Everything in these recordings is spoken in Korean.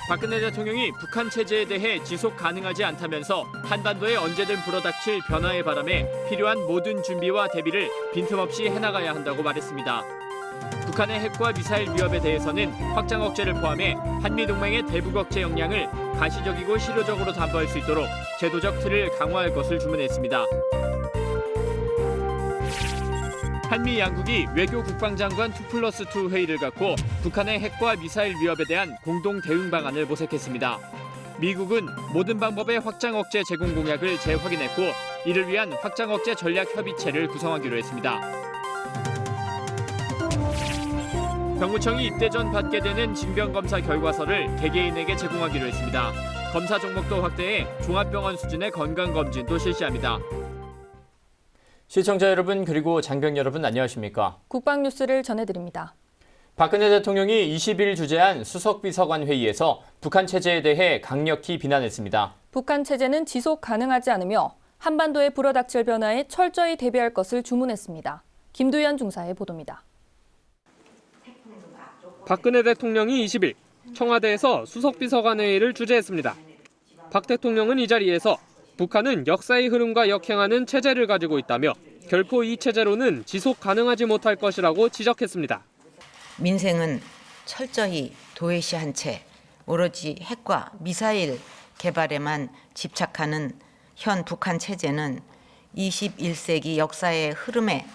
박근혜 대통령이 북한 체제에 대해 지속 가능하지 않다면서 한반도에 언제든 불어닥칠 변화의 바람에 필요한 모든 준비와 대비를 빈틈없이 해나가야 한다고 말했습니다. 북한의 핵과 미사일 위협에 대해서는 확장 억제를 포함해 한미동맹의 대북 억제 역량을 가시적이고 실효적으로 담보할 수 있도록 제도적 틀을 강화할 것을 주문했습니다. 한미 양국이 외교 국방장관 2+2 회의를 갖고 북한의 핵과 미사일 위협에 대한 공동 대응 방안을 모색했습니다. 미국은 모든 방법의 확장 억제 제공 공약을 재확인했고 이를 위한 확장 억제 전략 협의체를 구성하기로 했습니다. 병무청이 입대 전 받게 되는 징병검사 결과서를 개개인에게 제공하기로 했습니다. 검사 종목도 확대해 종합병원 수준의 건강검진도 실시합니다. 시청자 여러분 그리고 장병 여러분 안녕하십니까? 국방뉴스를 전해드립니다. 박근혜 대통령이 20일 주재한 수석비서관 회의에서 북한 체제에 대해 강력히 비난했습니다. 북한 체제는 지속 가능하지 않으며 한반도에 불어닥칠 변화에 철저히 대비할 것을 주문했습니다. 김두현 중사의 보도입니다. 박근혜 대통령이 20일 청와대에서 수석비서관 회의를 주재했습니다. 박 대통령은 이 자리에서 북한은 역사의 흐름과 역행하는 체제를 가지고 있다며 결코 이 체제로는 지속 가능하지 못할 것이라고 지적했습니다. 민생은 철저히 도외시한 채 오로지 핵과 미사일 개발에만 집착하는 현 북한 체제는 21세기 역사의 흐름에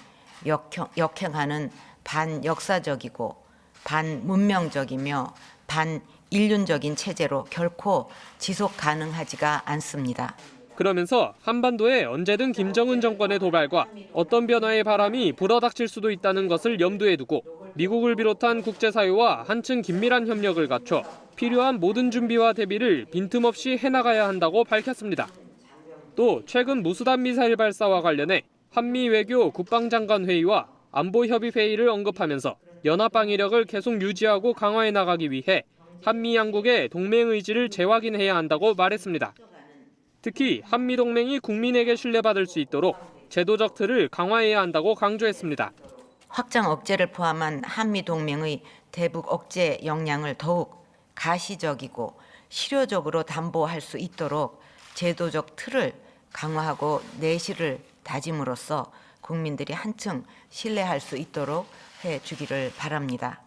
역행하는 반역사적이고 반문명적이며 반인륜적인 체제로 결코 지속 가능하지가 않습니다. 그러면서 한반도에 언제든 김정은 정권의 도발과 어떤 변화의 바람이 불어닥칠 수도 있다는 것을 염두에 두고 미국을 비롯한 국제사회와 한층 긴밀한 협력을 갖춰 필요한 모든 준비와 대비를 빈틈없이 해나가야 한다고 밝혔습니다. 또 최근 무수단 미사일 발사와 관련해 한미 외교 국방장관 회의와 안보협의 회의를 언급하면서 연합 방위력을 계속 유지하고 강화해 나가기 위해 한미 양국의 동맹 의지를 재확인해야 한다고 말했습니다. 특히 한미동맹이 국민에게 신뢰받을 수 있도록 제도적 틀을 강화해야 한다고 강조했습니다. 확장 억제를 포함한 한미동맹의 대북 억제 역량을 더욱 가시적이고 실효적으로 담보할 수 있도록 제도적 틀을 강화하고 내실을 다짐으로써 국민들이 한층 신뢰할 수 있도록 해주기를 바랍니다.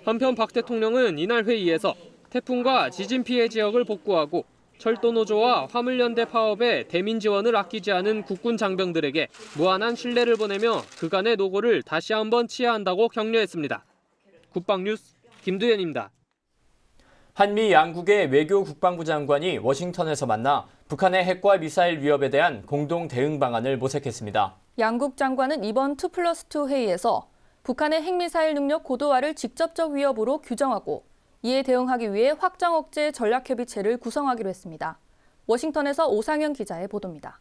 한편 박 대통령은 이날 회의에서 태풍과 지진 피해 지역을 복구하고 철도 노조와 화물연대 파업에 대민 지원을 아끼지 않은 국군 장병들에게 무한한 신뢰를 보내며 그간의 노고를 다시 한번 치하한다고 격려했습니다. 국방뉴스 김두현입니다. 한미 양국의 외교 국방부 장관이 워싱턴에서 만나 북한의 핵과 미사일 위협에 대한 공동 대응 방안을 모색했습니다. 양국 장관은 이번 2+2 회의에서 북한의 핵미사일 능력 고도화를 직접적 위협으로 규정하고 이에 대응하기 위해 확장 억제 전략협의체를 구성하기로 했습니다. 워싱턴에서 오상현 기자의 보도입니다.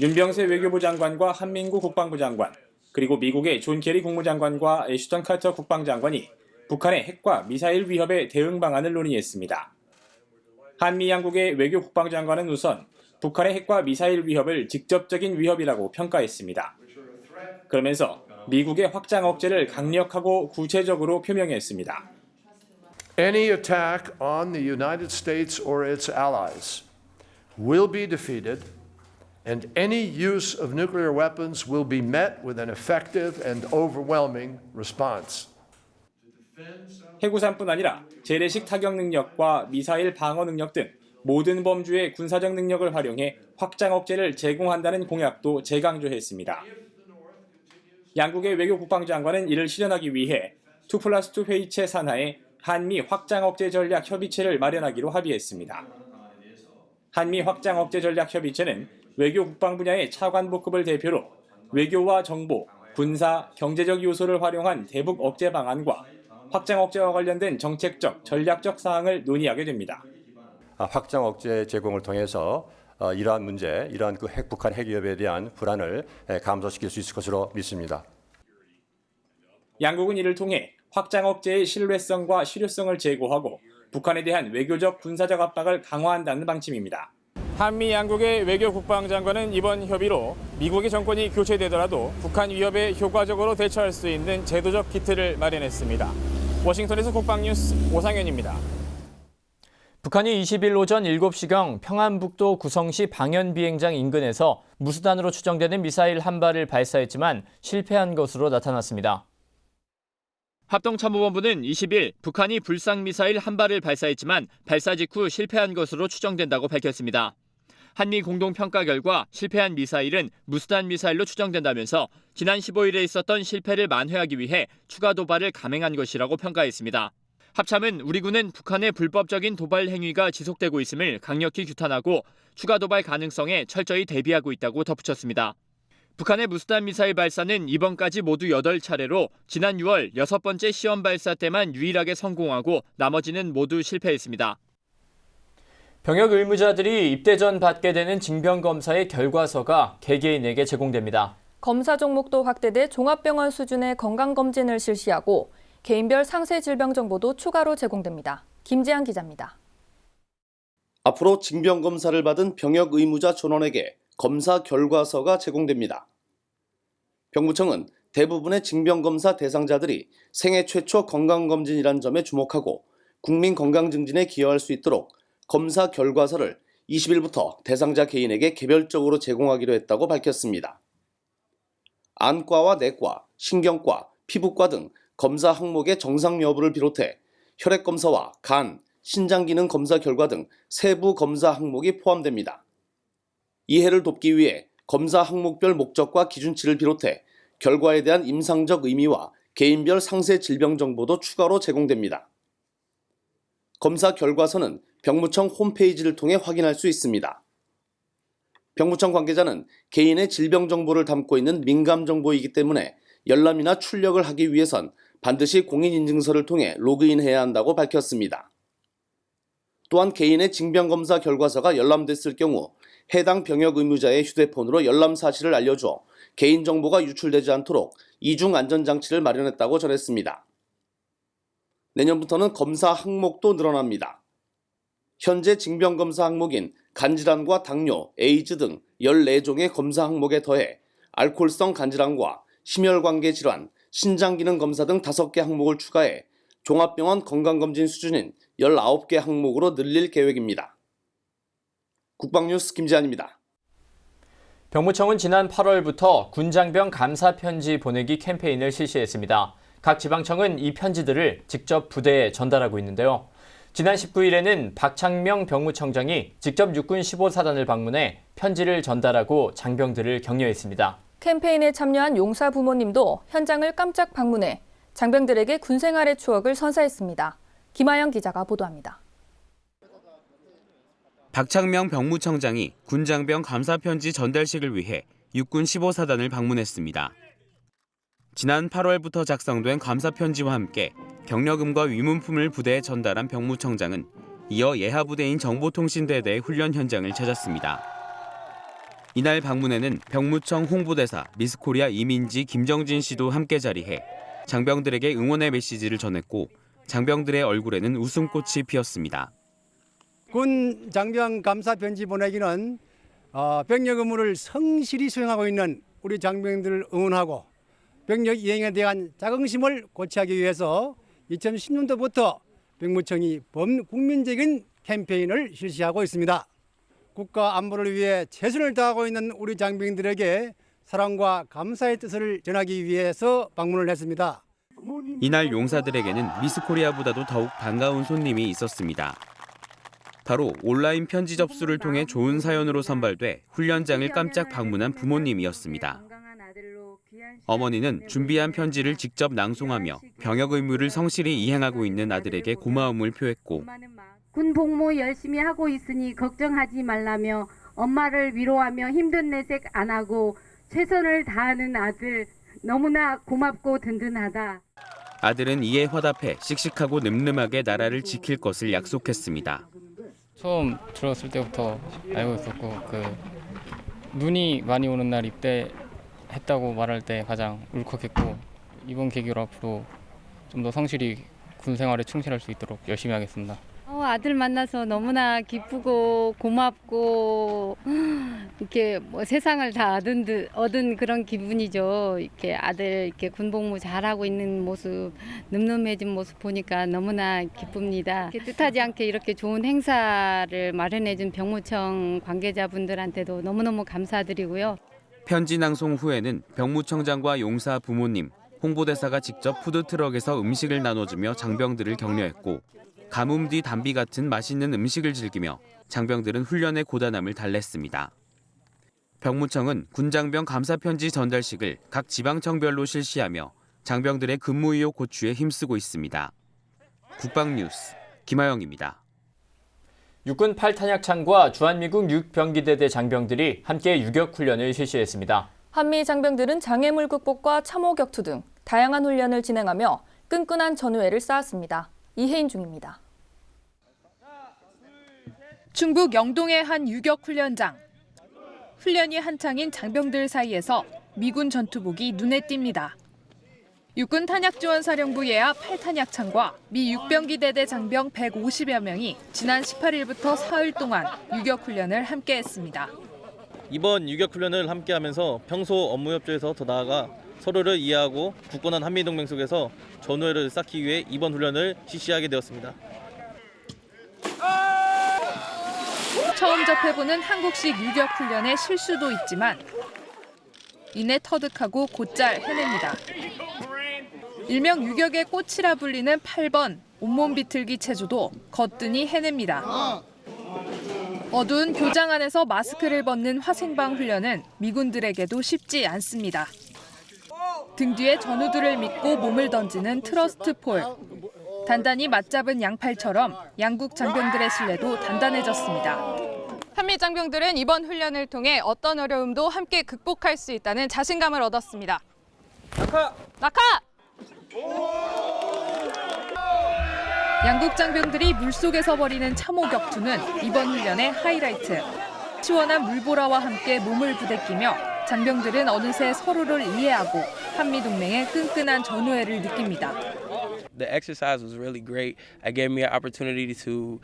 윤병세 외교부 장관과 한민구 국방부 장관, 그리고 미국의 존 케리 국무장관과 애슈턴 카터 국방장관이 북한의 핵과 미사일 위협에 대응 방안을 논의했습니다. 한미 양국의 외교 국방장관은 우선 북한의 핵과 미사일 위협을 직접적인 위협이라고 평가했습니다. 그러면서 미국의 확장 억제를 강력하고 구체적으로 표명했습니다. Any attack on the United States or its allies will be defeated, and any use of nuclear weapons will be met with an effective and overwhelming response. 해구산뿐 아니라 재래식 타격 능력과 미사일 방어 능력 등 모든 범주의 군사적 능력을 활용해 확장 억제를 제공한다는 공약도 재강조했습니다. 양국의 외교 국방장관은 이를 실현하기 위해 2+2 회의체 산하에 한미 확장 억제 전략 협의체를 마련하기로 합의했습니다. 한미 확장 억제 전략 협의체는 외교 국방 분야의 차관보급을 대표로 외교와 정보, 군사, 경제적 요소를 활용한 대북 억제 방안과 확장 억제와 관련된 정책적, 전략적 사항을 논의하게 됩니다. 확장 억제 제공을 통해서 이러한 문제, 이러한 북한 핵 위협에 대한 불안을 감소시킬 수 있을 것으로 믿습니다. 양국은 이를 통해 확장 억제의 신뢰성과 실효성을 제고하고 북한에 대한 외교적 군사적 압박을 강화한다는 방침입니다. 한미 양국의 외교 국방장관은 이번 협의로 미국의 정권이 교체되더라도 북한 위협에 효과적으로 대처할 수 있는 제도적 기틀을 마련했습니다. 워싱턴에서 국방뉴스 오상현입니다. 북한이 20일 오전 7시경 평안북도 구성시 방현 비행장 인근에서 무수단으로 추정되는 미사일 한 발을 발사했지만 실패한 것으로 나타났습니다. 합동참모본부는 20일 북한이 불상미사일 한 발을 발사했지만 발사 직후 실패한 것으로 추정된다고 밝혔습니다. 한미 공동평가 결과 실패한 미사일은 무수단 미사일로 추정된다면서 지난 15일에 있었던 실패를 만회하기 위해 추가 도발을 감행한 것이라고 평가했습니다. 합참은 우리 군은 북한의 불법적인 도발 행위가 지속되고 있음을 강력히 규탄하고 추가 도발 가능성에 철저히 대비하고 있다고 덧붙였습니다. 북한의 무수단 미사일 발사는 이번까지 모두 8차례로 지난 6월 6번째 시험 발사 때만 유일하게 성공하고 나머지는 모두 실패했습니다. 병역 의무자들이 입대 전 받게 되는 징병검사의 결과서가 개개인에게 제공됩니다. 검사 종목도 확대돼 종합병원 수준의 건강검진을 실시하고 개인별 상세 질병 정보도 추가로 제공됩니다. 김지한 기자입니다. 앞으로 징병검사를 받은 병역 의무자 전원에게 검사 결과서가 제공됩니다. 병무청은 대부분의 징병검사 대상자들이 생애 최초 건강검진이란 점에 주목하고 국민 건강 증진에 기여할 수 있도록 검사 결과서를 20일부터 대상자 개인에게 개별적으로 제공하기로 했다고 밝혔습니다. 안과와 내과, 신경과, 피부과 등 검사 항목의 정상 여부를 비롯해 혈액검사와 간, 신장기능 검사 결과 등 세부 검사 항목이 포함됩니다. 이해를 돕기 위해 검사 항목별 목적과 기준치를 비롯해 결과에 대한 임상적 의미와 개인별 상세 질병 정보도 추가로 제공됩니다. 검사 결과서는 병무청 홈페이지를 통해 확인할 수 있습니다. 병무청 관계자는 개인의 질병 정보를 담고 있는 민감 정보이기 때문에 열람이나 출력을 하기 위해선 반드시 공인인증서를 통해 로그인해야 한다고 밝혔습니다. 또한 개인의 징병검사 결과서가 열람됐을 경우 해당 병역 의무자의 휴대폰으로 열람 사실을 알려줘 개인정보가 유출되지 않도록 이중 안전장치를 마련했다고 전했습니다. 내년부터는 검사 항목도 늘어납니다. 현재 징병검사 항목인 간질환과 당뇨, 에이즈 등 14종의 검사 항목에 더해 알코올성 간질환과 심혈관계 질환, 신장기능 검사 등 5개 항목을 추가해 종합병원 건강검진 수준인 19개 항목으로 늘릴 계획입니다. 국방뉴스 김지한입니다. 병무청은 지난 8월부터 군장병 감사 편지 보내기 캠페인을 실시했습니다. 각 지방청은 이 편지들을 직접 부대에 전달하고 있는데요. 지난 19일에는 박창명 병무청장이 직접 육군 15사단을 방문해 편지를 전달하고 장병들을 격려했습니다. 캠페인에 참여한 용사 부모님도 현장을 깜짝 방문해 장병들에게 군생활의 추억을 선사했습니다. 김하영 기자가 보도합니다. 박창명 병무청장이 군장병 감사편지 전달식을 위해 육군 15사단을 방문했습니다. 지난 8월부터 작성된 감사편지와 함께 격려금과 위문품을 부대에 전달한 병무청장은 이어 예하부대인 정보통신대대 훈련 현장을 찾았습니다. 이날 방문에는 병무청 홍보대사 미스코리아 이민지 김정진 씨도 함께 자리해 장병들에게 응원의 메시지를 전했고 장병들의 얼굴에는 웃음꽃이 피었습니다. 군 장병 감사 편지 보내기는 병력 의무를 성실히 수행하고 있는 우리 장병들을 응원하고 병력 이행에 대한 자긍심을 고취하기 위해서 2010년도부터 병무청이 범국민적인 캠페인을 실시하고 있습니다. 국가 안보를 위해 최선을 다하고 있는 우리 장병들에게 사랑과 감사의 뜻을 전하기 위해서 방문을 했습니다. 이날 용사들에게는 미스코리아보다도 더욱 반가운 손님이 있었습니다. 바로 온라인 편지 접수를 통해 좋은 사연으로 선발돼 훈련장을 깜짝 방문한 부모님이었습니다. 어머니는 준비한 편지를 직접 낭송하며 병역 의무를 성실히 이행하고 있는 아들에게 고마움을 표했고 군 복무 열심히 하고 있으니 걱정하지 말라며 엄마를 위로하며 힘든 내색 안 하고 최선을 다하는 아들 너무나 고맙고 든든하다. 아들은 이에 화답해 씩씩하고 늠름하게 나라를 지킬 것을 약속했습니다. 처음 들었을 때부터 알고 있었고 눈이 많이 오는 날 입대했다고 말할 때 가장 울컥했고 이번 계기로 앞으로 좀 더 성실히 군 생활에 충실할 수 있도록 열심히 하겠습니다. 아들 만나서 너무나 기쁘고 고맙고 이렇게 뭐 세상을 다 얻은 그런 기분이죠. 이렇게 아들 이렇게 군복무 잘하고 있는 모습, 늠름해진 모습 보니까 너무나 기쁩니다. 이렇게 뜻하지 않게 이렇게 좋은 행사를 마련해준 병무청 관계자분들한테도 너무너무 감사드리고요. 편지 낭송 후에는 병무청장과 용사 부모님, 홍보대사가 직접 푸드트럭에서 음식을 나눠주며 장병들을 격려했고 가뭄 뒤 담비 같은 맛있는 음식을 즐기며 장병들은 훈련의 고단함을 달랬습니다. 병무청은 군장병 감사편지 전달식을 각 지방청별로 실시하며 장병들의 근무 의욕 고취에 힘쓰고 있습니다. 국방뉴스 김하영입니다. 육군 8탄약창과 주한미군 6병기대대 장병들이 함께 유격훈련을 실시했습니다. 한미 장병들은 장애물 극복과 참호 격투 등 다양한 훈련을 진행하며 끈끈한 전우애를 쌓았습니다. 이혜인 중입니다. 충북 영동의 한 유격훈련장. 훈련이 한창인 장병들 사이에서 미군 전투복이 눈에 띕니다. 육군 탄약지원사령부 예하 8탄약창과 미 6병기대대 장병 150여 명이 지난 18일부터 사흘 동안 유격훈련을 함께했습니다. 이번 유격훈련을 함께하면서 평소 업무 협조에서 더 나아가 서로를 이해하고 굳건한 한미동맹 속에서 전우애를 쌓기 위해 이번 훈련을 실시하게 되었습니다. 처음 접해보는 한국식 유격훈련의 실수도 있지만 이내 터득하고 곧잘 해냅니다. 일명 유격의 꽃이라 불리는 8번 온몸 비틀기 체조도 거뜬히 해냅니다. 어두운 교장 안에서 마스크를 벗는 화생방 훈련은 미군들에게도 쉽지 않습니다. 등 뒤에 전우들을 믿고 몸을 던지는 트러스트 폴. 단단히 맞잡은 양팔처럼 양국 장병들의 신뢰도 단단해졌습니다. 한미 장병들은 이번 훈련을 통해 어떤 어려움도 함께 극복할 수 있다는 자신감을 얻었습니다. 낙하! 양국 장병들이 물속에서 벌이는 참호 격투는 이번 훈련의 하이라이트. 시원한 물보라와 함께 몸을 부대끼며 장병들은 어느새 서로를 이해하고 한미동맹의 끈끈한 전우애를 느낍니다. The exercise was really great. It gave me an opportunity to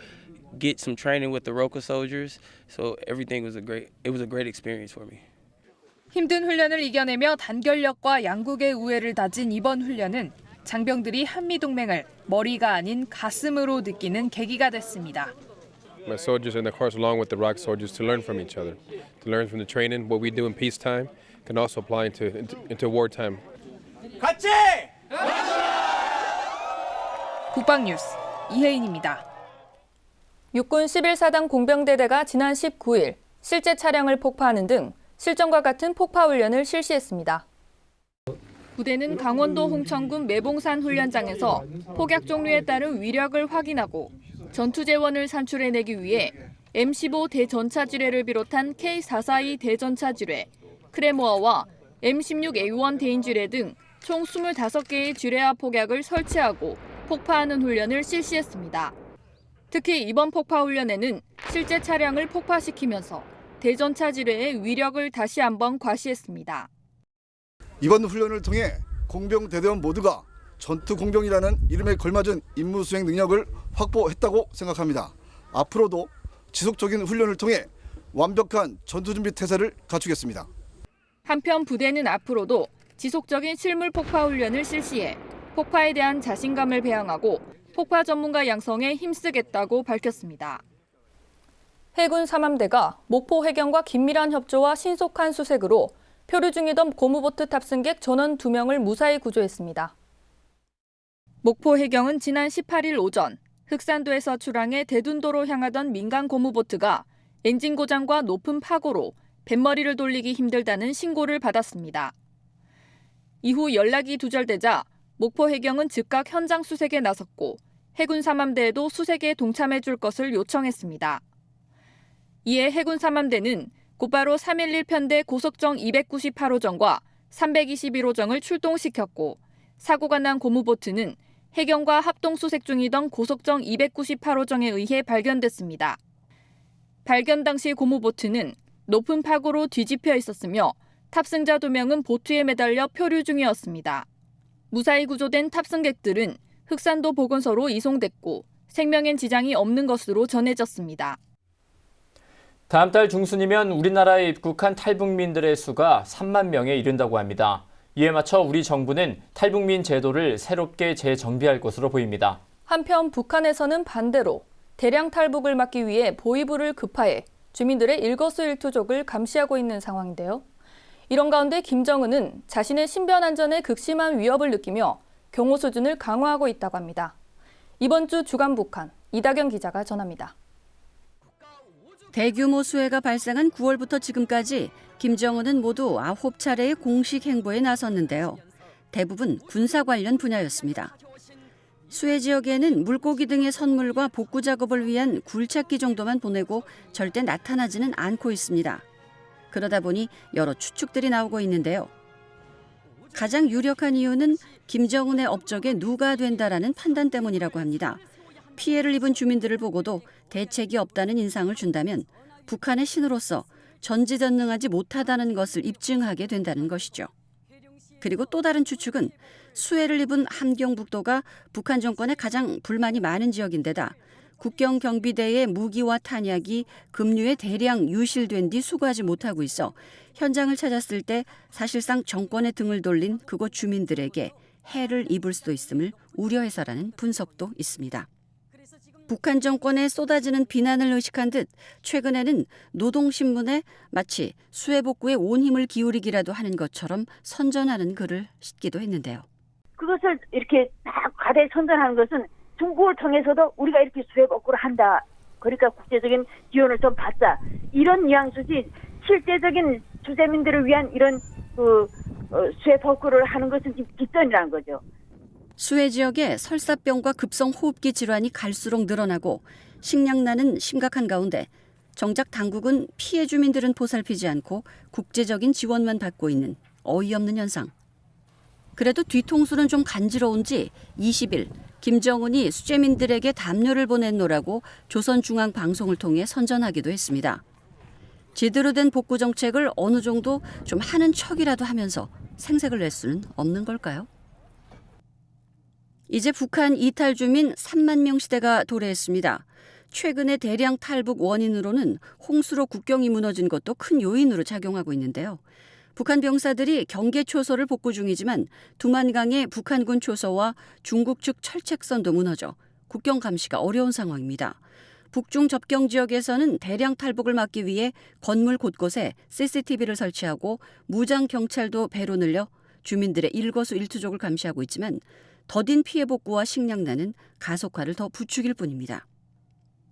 get some training with the ROKA soldiers. So everything was it was a great experience for me. 힘든 훈련을 이겨내며 단결력과 양국의 우애를 다진 이번 훈련은 장병들이 한미동맹을 머리가 아닌 가슴으로 느끼는 계기가 됐습니다. My soldiers are in the course along with the ROK soldiers to learn from each other, to learn from the training. What we do in peacetime can also apply into wartime. 같이! 국방뉴스 이혜인입니다. 육군 11사단 공병대대가 지난 19일 실제 차량을 폭파하는 등 실전과 같은 폭파 훈련을 실시했습니다. 부대는 강원도 홍천군 매봉산 훈련장에서 폭약 종류에 따른 위력을 확인하고 전투 재원을 산출해내기 위해 M15 대전차지뢰를 비롯한 K442 대전차지뢰, 크레모어와 M16A1 대인지뢰 등 총 25개의 지뢰와 폭약을 설치하고 폭파하는 훈련을 실시했습니다. 특히 이번 폭파 훈련에는 실제 차량을 폭파시키면서 대전차지뢰의 위력을 다시 한번 과시했습니다. 이번 훈련을 통해 공병대대원 모두가 전투 공병이라는 이름에 걸맞은 임무 수행 능력을 확보했다고 생각합니다. 앞으로도 지속적인 훈련을 통해 완벽한 전투 준비 태세를 갖추겠습니다. 한편 부대는 앞으로도 지속적인 실물 폭파 훈련을 실시해 폭파에 대한 자신감을 배양하고 폭파 전문가 양성에 힘쓰겠다고 밝혔습니다. 해군 3함대가 목포 해경과 긴밀한 협조와 신속한 수색으로 표류 중이던 고무보트 탑승객 전원 2명을 무사히 구조했습니다. 목포 해경은 지난 18일 오전 흑산도에서 출항해 대둔도로 향하던 민간 고무보트가 엔진 고장과 높은 파고로 뱃머리를 돌리기 힘들다는 신고를 받았습니다. 이후 연락이 두절되자 목포 해경은 즉각 현장 수색에 나섰고 해군 3함대에도 수색에 동참해 줄 것을 요청했습니다. 이에 해군 3함대는 곧바로 311편대 고속정 298호정과 321호정을 출동시켰고 사고가 난 고무보트는 해경과 합동 수색 중이던 고속정 298호정에 의해 발견됐습니다. 발견 당시 고무보트는 높은 파고로 뒤집혀 있었으며 탑승자 2명은 보트에 매달려 표류 중이었습니다. 무사히 구조된 탑승객들은 흑산도 보건소로 이송됐고 생명엔 지장이 없는 것으로 전해졌습니다. 다음 달 중순이면 우리나라에 입국한 탈북민들의 수가 3만 명에 이른다고 합니다. 이에 맞춰 우리 정부는 탈북민 제도를 새롭게 재정비할 것으로 보입니다. 한편 북한에서는 반대로 대량 탈북을 막기 위해 보위부를 급파해 주민들의 일거수일투족을 감시하고 있는 상황인데요. 이런 가운데 김정은은 자신의 신변 안전에 극심한 위협을 느끼며 경호 수준을 강화하고 있다고 합니다. 이번 주 주간 북한 이다경 기자가 전합니다. 대규모 수해가 발생한 9월부터 지금까지 김정은은 모두 9차례의 공식 행보에 나섰는데요. 대부분 군사 관련 분야였습니다. 수해 지역에는 물고기 등의 선물과 복구 작업을 위한 굴착기 정도만 보내고 절대 나타나지는 않고 있습니다. 그러다 보니 여러 추측들이 나오고 있는데요. 가장 유력한 이유는 김정은의 업적에 누가 된다라는 판단 때문이라고 합니다. 피해를 입은 주민들을 보고도 대책이 없다는 인상을 준다면 북한의 신으로서 전지전능하지 못하다는 것을 입증하게 된다는 것이죠. 그리고 또 다른 추측은 수해를 입은 함경북도가 북한 정권에 가장 불만이 많은 지역인데다 국경 경비대의 무기와 탄약이 급류에 대량 유실된 뒤 수거하지 못하고 있어 현장을 찾았을 때 사실상 정권의 등을 돌린 그곳 주민들에게 해를 입을 수도 있음을 우려해서라는 분석도 있습니다. 북한 정권에 쏟아지는 비난을 의식한 듯 최근에는 노동신문에 마치 수해 복구에 온 힘을 기울이기라도 하는 것처럼 선전하는 글을 싣기도 했는데요. 그것을 이렇게 딱 과대 선전하는 것은 중국을 통해서도 우리가 이렇게 수해 복구를 한다. 그러니까 국제적인 지원을 좀 받자. 이런 뉘앙스지 실제적인 주재민들을 위한 이런 수해 복구를 하는 것은 지금 뒷전이라는 거죠. 수해 지역에 설사병과 급성 호흡기 질환이 갈수록 늘어나고 식량난은 심각한 가운데 정작 당국은 피해 주민들은 보살피지 않고 국제적인 지원만 받고 있는 어이없는 현상. 그래도 뒤통수는 좀 간지러운지 20일 김정은이 수재민들에게 담요를 보냈노라고 조선중앙방송을 통해 선전하기도 했습니다. 제대로 된 복구 정책을 어느 정도 좀 하는 척이라도 하면서 생색을 낼 수는 없는 걸까요? 이제 북한 이탈 주민 3만 명 시대가 도래했습니다. 최근의 대량 탈북 원인으로는 홍수로 국경이 무너진 것도 큰 요인으로 작용하고 있는데요. 북한 병사들이 경계 초소를 복구 중이지만 두만강의 북한군 초소와 중국 측 철책선도 무너져 국경 감시가 어려운 상황입니다. 북중 접경 지역에서는 대량 탈북을 막기 위해 건물 곳곳에 CCTV를 설치하고 무장 경찰도 배로 늘려 주민들의 일거수일투족을 감시하고 있지만 더딘 피해 복구와 식량난은 가속화를 더 부추길 뿐입니다.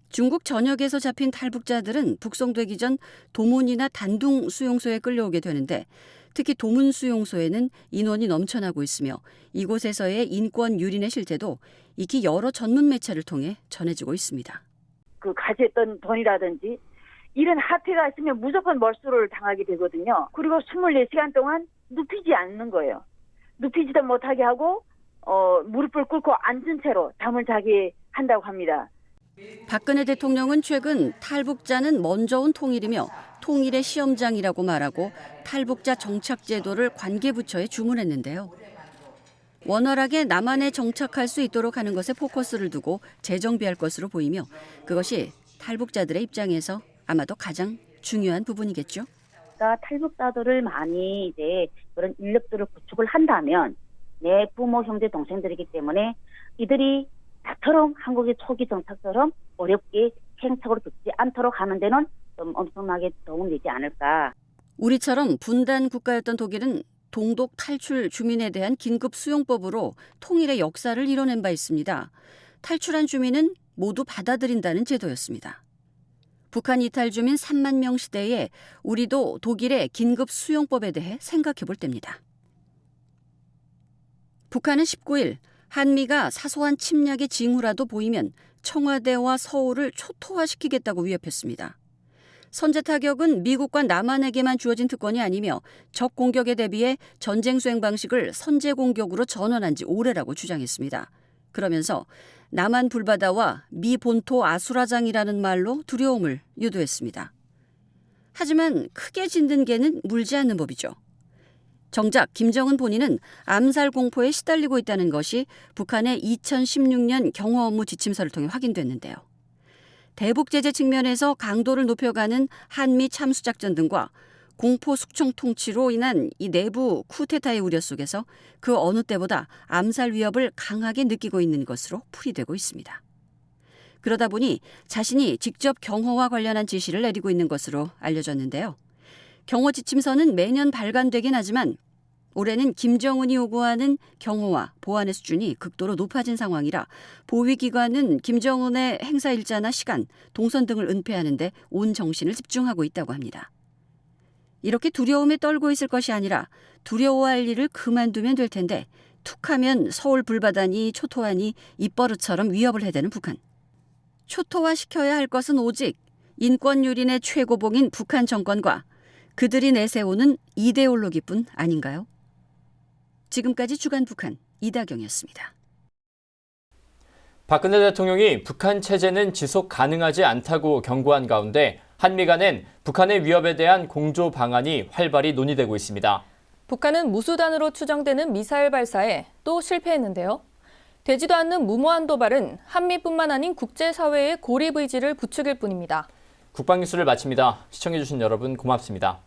중국 전역에서 잡힌 탈북자들은 북송되기 전 도문이나 단둥 수용소에 끌려오게 되는데 특히 도문 수용소에는 인원이 넘쳐나고 있으며 이곳에서의 인권 유린의 실태도 익히 여러 전문 매체를 통해 전해지고 있습니다. 그 가져했던 돈이라든지 이런 화폐가 있으면 무조건 몰수를 당하게 되거든요. 그리고 24시간 동안 눕히지 않는 거예요. 눕히지도 못하게 하고 무릎을 꿇고 앉은 채로 잠을 자게 한다고 합니다. 박근혜 대통령은 최근 탈북자는 먼저 온 통일이며 통일의 시험장이라고 말하고 탈북자 정착 제도를 관계부처에 주문했는데요. 원활하게 남한에 정착할 수 있도록 하는 것에 포커스를 두고 재정비할 것으로 보이며 그것이 탈북자들의 입장에서 아마도 가장 중요한 부분이겠죠. 탈북자들을 많이 이제 그런 인력들을 구축을 한다면 내 부모, 형제, 동생들이기 때문에 이들이 나처럼 한국의 초기 정착처럼 어렵게 행착으로 듣지 않도록 하는 데는 좀 엄청나게 도움이 되지 않을까. 우리처럼 분단 국가였던 독일은 동독 탈출 주민에 대한 긴급 수용법으로 통일의 역사를 이뤄낸 바 있습니다. 탈출한 주민은 모두 받아들인다는 제도였습니다. 북한 이탈 주민 3만 명 시대에 우리도 독일의 긴급 수용법에 대해 생각해 볼 때입니다. 북한은 19일 한미가 사소한 침략의 징후라도 보이면 청와대와 서울을 초토화시키겠다고 위협했습니다. 선제 타격은 미국과 남한에게만 주어진 특권이 아니며 적 공격에 대비해 전쟁 수행 방식을 선제 공격으로 전환한 지 오래라고 주장했습니다. 그러면서 남한 불바다와 미 본토 아수라장이라는 말로 두려움을 유도했습니다. 하지만 크게 짓는 개는 물지 않는 법이죠. 정작 김정은 본인은 암살 공포에 시달리고 있다는 것이 북한의 2016년 경호 업무 지침서를 통해 확인됐는데요. 대북 제재 측면에서 강도를 높여가는 한미 참수작전 등과 공포 숙청 통치로 인한 이 내부 쿠데타의 우려 속에서 그 어느 때보다 암살 위협을 강하게 느끼고 있는 것으로 풀이되고 있습니다. 그러다 보니 자신이 직접 경호와 관련한 지시를 내리고 있는 것으로 알려졌는데요. 경호 지침서는 매년 발간되긴 하지만 올해는 김정은이 요구하는 경호와 보안의 수준이 극도로 높아진 상황이라 보위기관은 김정은의 행사 일자나 시간, 동선 등을 은폐하는 데 온 정신을 집중하고 있다고 합니다. 이렇게 두려움에 떨고 있을 것이 아니라 두려워할 일을 그만두면 될 텐데 툭하면 서울 불바다니 초토화니 입버릇처럼 위협을 해대는 북한. 초토화시켜야 할 것은 오직 인권유린의 최고봉인 북한 정권과 그들이 내세우는 이데올로기뿐 아닌가요? 지금까지 주간 북한 이다경이었습니다. 박근혜 대통령이 북한 체제는 지속 가능하지 않다고 경고한 가운데 한미 간엔 북한의 위협에 대한 공조 방안이 활발히 논의되고 있습니다. 북한은 무수단으로 추정되는 미사일 발사에 또 실패했는데요. 되지도 않는 무모한 도발은 한미뿐만 아닌 국제사회의 고립 의지를 부추길 뿐입니다. 국방뉴스를 마칩니다. 시청해주신 여러분 고맙습니다.